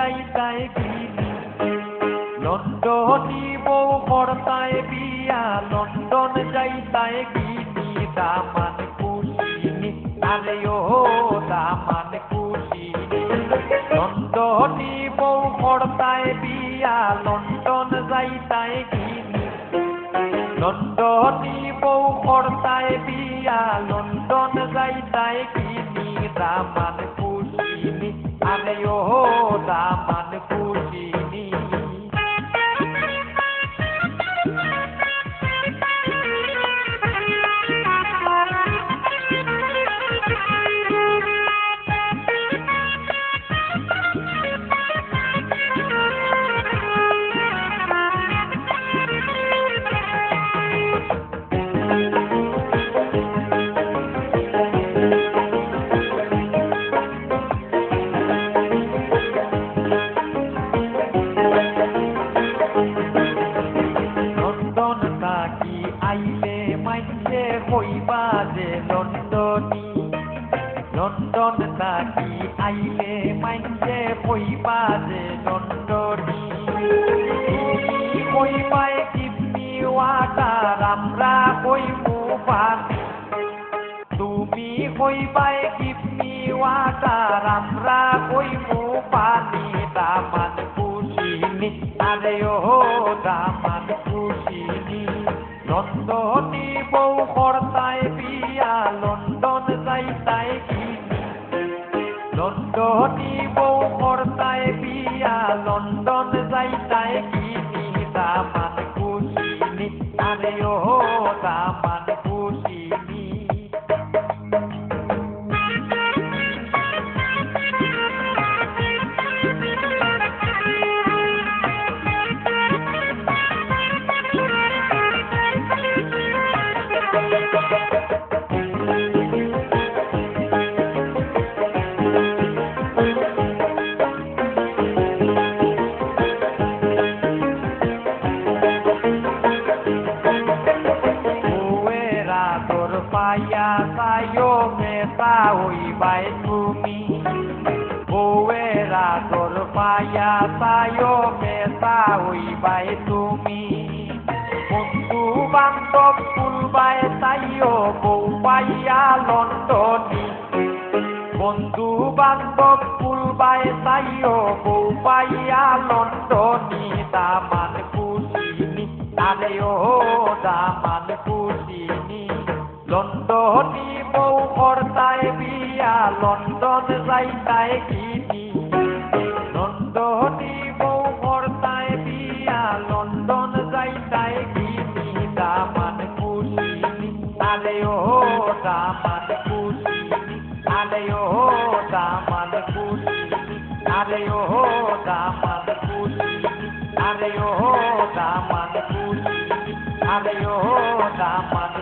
যাইতায় গিনি লন্ডনী বউ করতায় বিয়া লন্ডন যাইতায় গিনি দামান কুশিনি আরে ও দামান কুশিনি লন্ডনী বউ করতায় বিয়া লন্ডন যাইতায় গিনি লন্ডনী বউ করতায় বিয়া লন্ডন যাইতায় গিনি দামান কুশিনি আরে ও দামান কুশিনি আইলে মাইছে কইবা যে লন্ডনী লন্ডন থাকি আইলে মাইছে কইবা যে লন্ডনী তুমি কইবাই কিডনি ওয়াটার আমরা কইমু পানি তুমি কইবাই কিডনি ওয়াটার আমরা কইমু পানি দামান কুশিনি আরে ও দামান কুশিনি লন্ডনী বউ করতায় বিয়া লন্ডন যাইতায় গিনি লন্ডনী বউ করতায় বিয়া লন্ডন যাইতায় গিনি দামান কুশিনি আরে ও দামান কুশিনি পাইয়া তাইও মেতা হইবাই তুমি বউয়েরা তোর পাইয়া তাইও মেতা হইবাই তুমি বন্ধু বান্ধব ফুলবাই তাইও বউ পাইয়া লন্ডনী বন্ধু বান্ধব ফুলবাই তাইও বউ পাইয়া লন্ডনী দামান কুশিনি আরে ও দামান কুশিনি লন্ডনী বউ করতায় বিয়া লন্ডন যাইতায় গিনি লন্ডনী বউ করতায় বিয়া লন্ডন যাইতায় গিনি দামান কুশিনি আরে ও দামান কুশিনি আরে ও দামান কুশিনি আরে ও দামান কুশিনি আরে ও দামান কুশিনি আরে ও দামান